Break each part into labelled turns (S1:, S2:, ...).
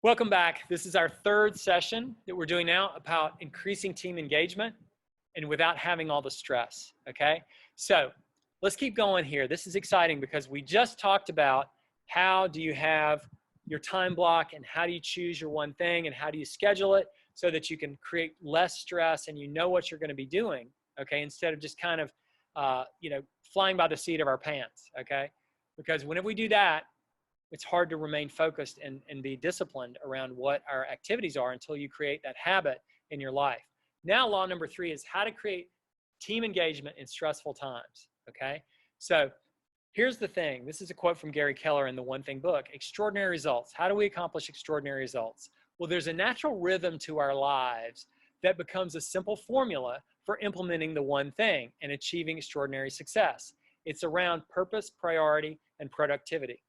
S1: Welcome back. This is our third session that we're doing now about increasing team engagement and without having all the stress, okay? So let's keep going here. This is exciting because we just talked about how do you have your time block and how do you choose your one thing and how do you schedule it so that you can create less stress and you know what you're going to be doing, okay? Instead of just kind of, flying by the seat of our pants, okay? Because whenever we do that, it's hard to remain focused and be disciplined around what our activities are until you create that habit in your life. Now, law number 3 is how to create team engagement in stressful times, okay? So here's the thing. This is a quote from Gary Keller in the One Thing book. Extraordinary results. How do we accomplish extraordinary results? Well, there's a natural rhythm to our lives that becomes a simple formula for implementing the one thing and achieving extraordinary success. It's around purpose, priority, and productivity.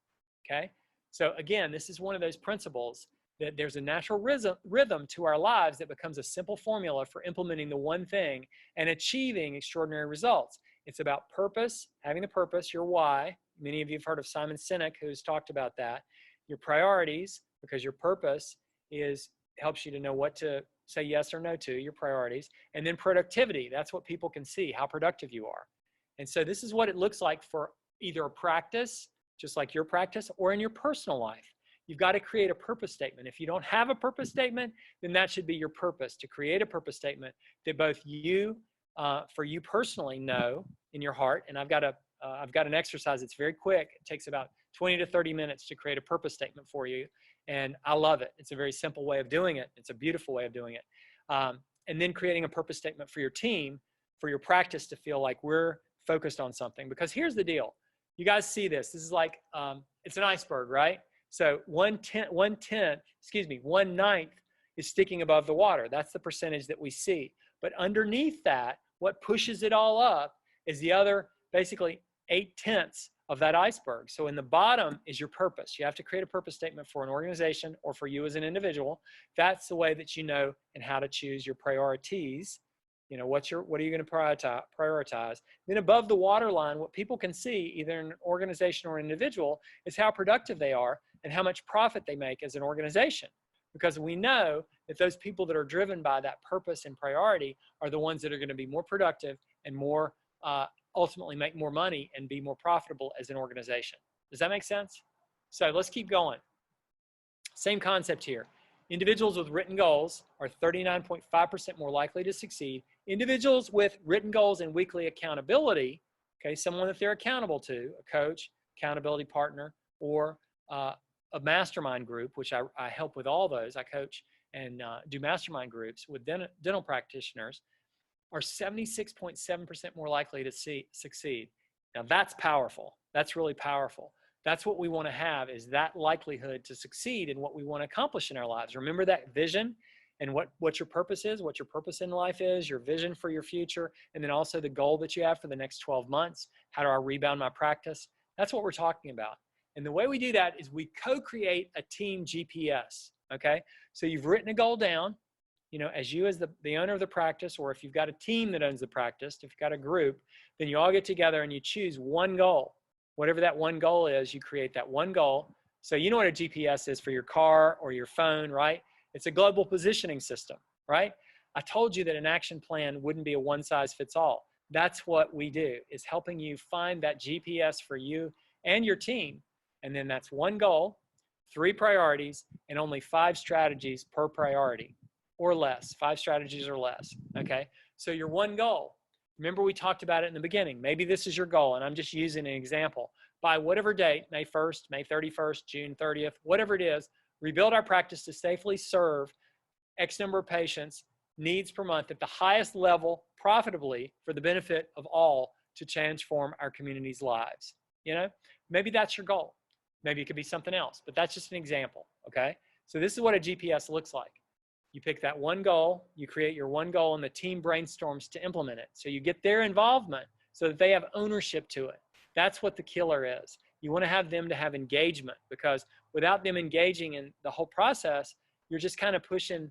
S1: Okay, so again, this is one of those principles that there's a natural rhythm to our lives that becomes a simple formula for implementing the one thing and achieving extraordinary results. It's about purpose, having the purpose, your why. Many of you have heard of Simon Sinek, who's talked about that. Your priorities, because your purpose helps you to know what to say yes or no to, your priorities. And then productivity, that's what people can see, how productive you are. And so this is what it looks like for either a practice, just like your practice, or in your personal life. You've got to create a purpose statement. If you don't have a purpose statement, then that should be your purpose, to create a purpose statement that both you, for you personally, know in your heart. And I've got an exercise that's very quick. It takes about 20 to 30 minutes to create a purpose statement for you. And I love it. It's a very simple way of doing it. It's a beautiful way of doing it. And then creating a purpose statement for your team, for your practice to feel like we're focused on something. Because here's the deal. You guys see this. This is like, it's an iceberg, right? So 1/9 is sticking above the water. That's the percentage that we see. But underneath that, what pushes it all up is the other, basically 8/10 of that iceberg. So in the bottom is your purpose. You have to create a purpose statement for an organization or for you as an individual. That's the way that you know and how to choose your priorities. You know, what are you going to prioritize? Then above the waterline, what people can see, either in an organization or an individual, is how productive they are and how much profit they make as an organization. Because we know that those people that are driven by that purpose and priority are the ones that are going to be more productive and more ultimately make more money and be more profitable as an organization. Does that make sense? So let's keep going. Same concept here. Individuals with written goals are 39.5% more likely to succeed. Individuals with written goals and weekly accountability, okay, someone that they're accountable to, a coach, accountability partner, or a mastermind group, which I help with all those. I coach and do mastermind groups with dental practitioners, are 76.7% more likely to succeed. Now that's powerful. That's really powerful. That's what we want to have, is that likelihood to succeed in what we want to accomplish in our lives. Remember that vision and what your purpose is, what your purpose in life is, your vision for your future, and then also the goal that you have for the next 12 months. How do I rebound my practice? That's what we're talking about. And the way we do that is we co-create a team GPS, okay? So you've written a goal down, you know, as you as the owner of the practice, or if you've got a team that owns the practice, if you've got a group, then you all get together and you choose one goal. Whatever that one goal is, you create that one goal. So you know what a GPS is for your car or your phone, right? It's a global positioning system, right? I told you that an action plan wouldn't be a one size fits all. That's what we do, is helping you find that GPS for you and your team. And then that's one goal, 3 priorities, and only 5 strategies per priority or less, 5 strategies or less, okay? So your one goal. Remember, we talked about it in the beginning. Maybe this is your goal, and I'm just using an example. By whatever date, May 1st, May 31st, June 30th, whatever it is, rebuild our practice to safely serve X number of patients, needs per month at the highest level, profitably, for the benefit of all, to transform our community's lives. You know, maybe that's your goal. Maybe it could be something else, but that's just an example, okay? So this is what a GPS looks like. You pick that one goal, you create your one goal, and the team brainstorms to implement it. So you get their involvement so that they have ownership to it. That's what the killer is. You want to have them to have engagement, because without them engaging in the whole process, you're just kind of pushing,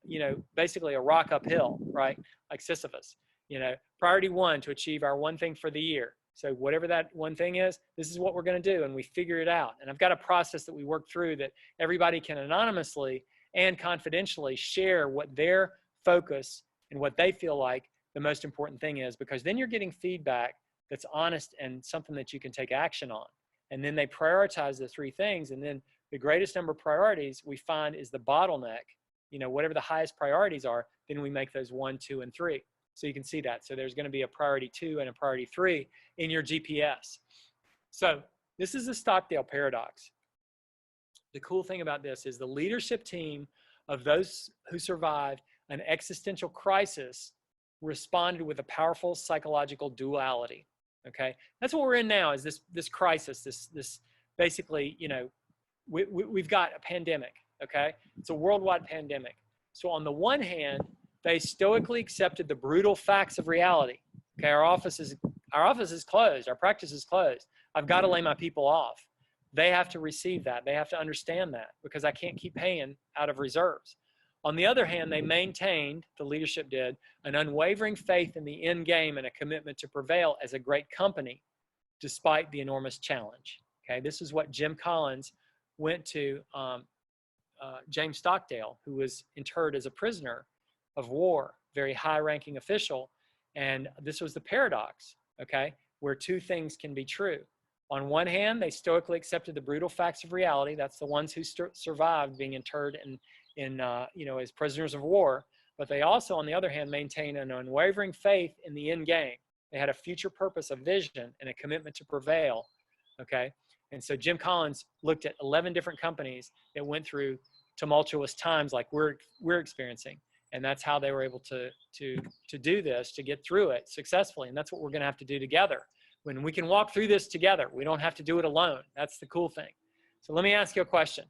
S1: you know, basically a rock uphill, right? Like Sisyphus. You know, priority 1, to achieve our one thing for the year. So whatever that one thing is, this is what we're going to do. And we figure it out. And I've got a process that we work through that everybody can anonymously and confidentially share what their focus and what they feel like the most important thing is, because then you're getting feedback that's honest and something that you can take action on. And then they prioritize the three things. And then the greatest number of priorities we find is the bottleneck. You know, whatever the highest priorities are, then we make those 1, 2, and 3. So you can see that. So there's going to be a priority 2 and a priority 3 in your GPS. So this is the Stockdale paradox. The cool thing about this is the leadership team of those who survived an existential crisis responded with a powerful psychological duality. Okay, that's what we're in now, is this crisis, this basically, you know, we've got a pandemic. Okay, it's a worldwide pandemic. So on the one hand, they stoically accepted the brutal facts of reality. Okay, our office is closed, our practice is closed. I've got to lay my people off. They have to receive that. They have to understand that, because I can't keep paying out of reserves. On the other hand, they maintained, the leadership did, an unwavering faith in the end game and a commitment to prevail as a great company despite the enormous challenge. Okay, this is what Jim Collins went to James Stockdale, who was interred as a prisoner of war, very high-ranking official, and this was the paradox, okay, where two things can be true. On one hand, they stoically accepted the brutal facts of reality. That's the ones who survived being interred in you know, as prisoners of war. But they also, on the other hand, maintained an unwavering faith in the end game. They had a future purpose, a vision, and a commitment to prevail. Okay, and so Jim Collins looked at 11 different companies that went through tumultuous times like we're experiencing, and that's how they were able to do this, to get through it successfully. And that's what we're going to have to do together. When we can walk through this together, we don't have to do it alone. That's the cool thing. So let me ask you a question.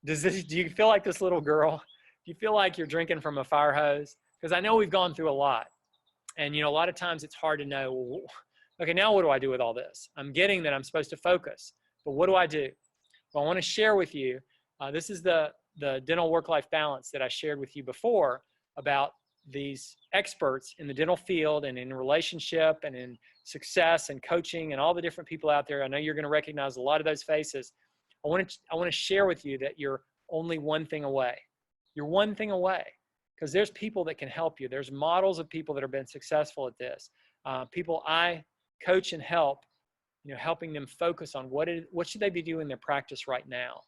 S1: Do you feel like this little girl? Do you feel like you're drinking from a fire hose? Because I know we've gone through a lot. And, you know, a lot of times it's hard to know, well, okay, now what do I do with all this? I'm getting that I'm supposed to focus, but what do I do? Well, I want to share with you, this is the dental work-life balance that I shared with you before about these experts in the dental field and in relationship and in success and coaching and all the different people out there. I know you're going to recognize a lot of those faces. I want to share with you that you're only one thing away. You're one thing away, because there's people that can help you. There's models of people that have been successful at this. People I coach and help, you know, helping them focus on what should they be doing in their practice right now.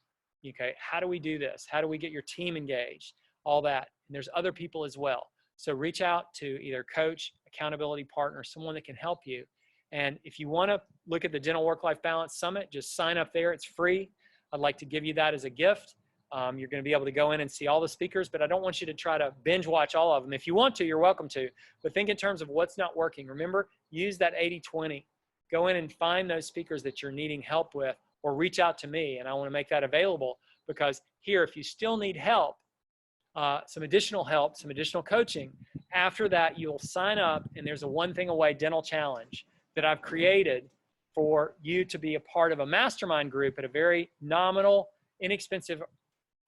S1: Okay, how do we do this? How do we get your team engaged? All that. And there's other people as well. So reach out to either coach, accountability partner, someone that can help you. And if you want to look at the Dental Work-Life Balance Summit, just sign up there. It's free. I'd like to give you that as a gift. You're going to be able to go in and see all the speakers, but I don't want you to try to binge watch all of them. If you want to, you're welcome to. But think in terms of what's not working. Remember, use that 80-20. Go in and find those speakers that you're needing help with, or reach out to me, and I want to make that available, because here, if you still need help, some additional help, some additional coaching, after that, you'll sign up, and there's a One Thing Away Dental Challenge that I've created for you to be a part of a mastermind group at a very nominal, inexpensive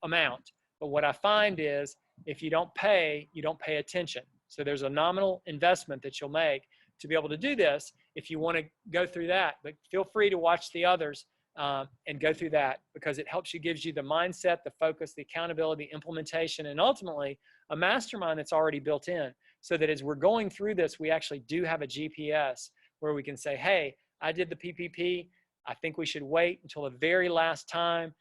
S1: amount. But what I find is if you don't pay, you don't pay attention. So there's a nominal investment that you'll make to be able to do this if you want to go through that. But feel free to watch the others and go through that, because it helps you, gives you the mindset, the focus, the accountability, implementation, and ultimately a mastermind that's already built in, so that as we're going through this, we actually do have a GPS where we can say, hey, I did the PPP. I think we should wait until the very last time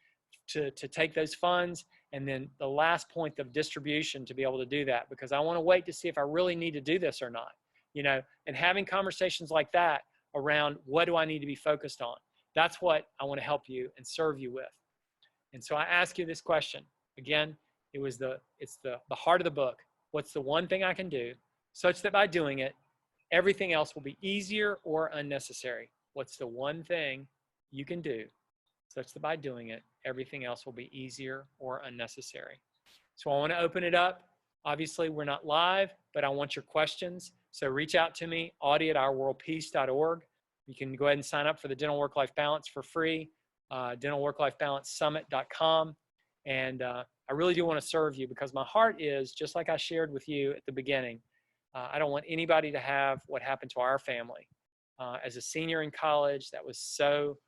S1: to take those funds, and then the last point of distribution to be able to do that, because I want to wait to see if I really need to do this or not, you know, and having conversations like that around what do I need to be focused on. That's what I want to help you and serve you with. And so I ask you this question. Again, it's the heart of the book. What's the one thing I can do such that by doing it, everything else will be easier or unnecessary? What's the one thing you can do such that by doing it, everything else will be easier or unnecessary? So I want to open it up. Obviously, we're not live, but I want your questions. So reach out to me, audie@ourworldpeace.org. You can go ahead and sign up for the Dental Work-Life Balance for free, dentalworklifebalancesummit.com. And I really do want to serve you, because my heart is, just like I shared with you at the beginning, I don't want anybody to have what happened to our family. as a senior in college. That was so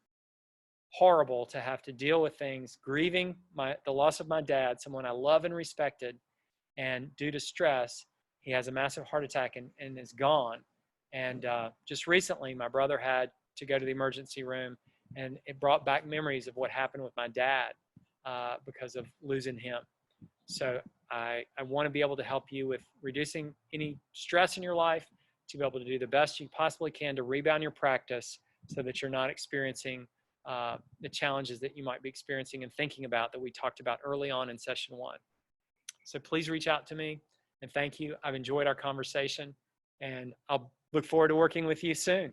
S1: horrible to have to deal with things, grieving the loss of my dad, someone I love and respected, and due to stress, he has a massive heart attack and is gone. And just recently, my brother had to go to the emergency room, and it brought back memories of what happened with my dad because of losing him. So I want to be able to help you with reducing any stress in your life, to be able to do the best you possibly can to rebound your practice so that you're not experiencing the challenges that you might be experiencing and thinking about that we talked about early on in session 1. So please reach out to me, and thank you. I've enjoyed our conversation, and I'll look forward to working with you soon.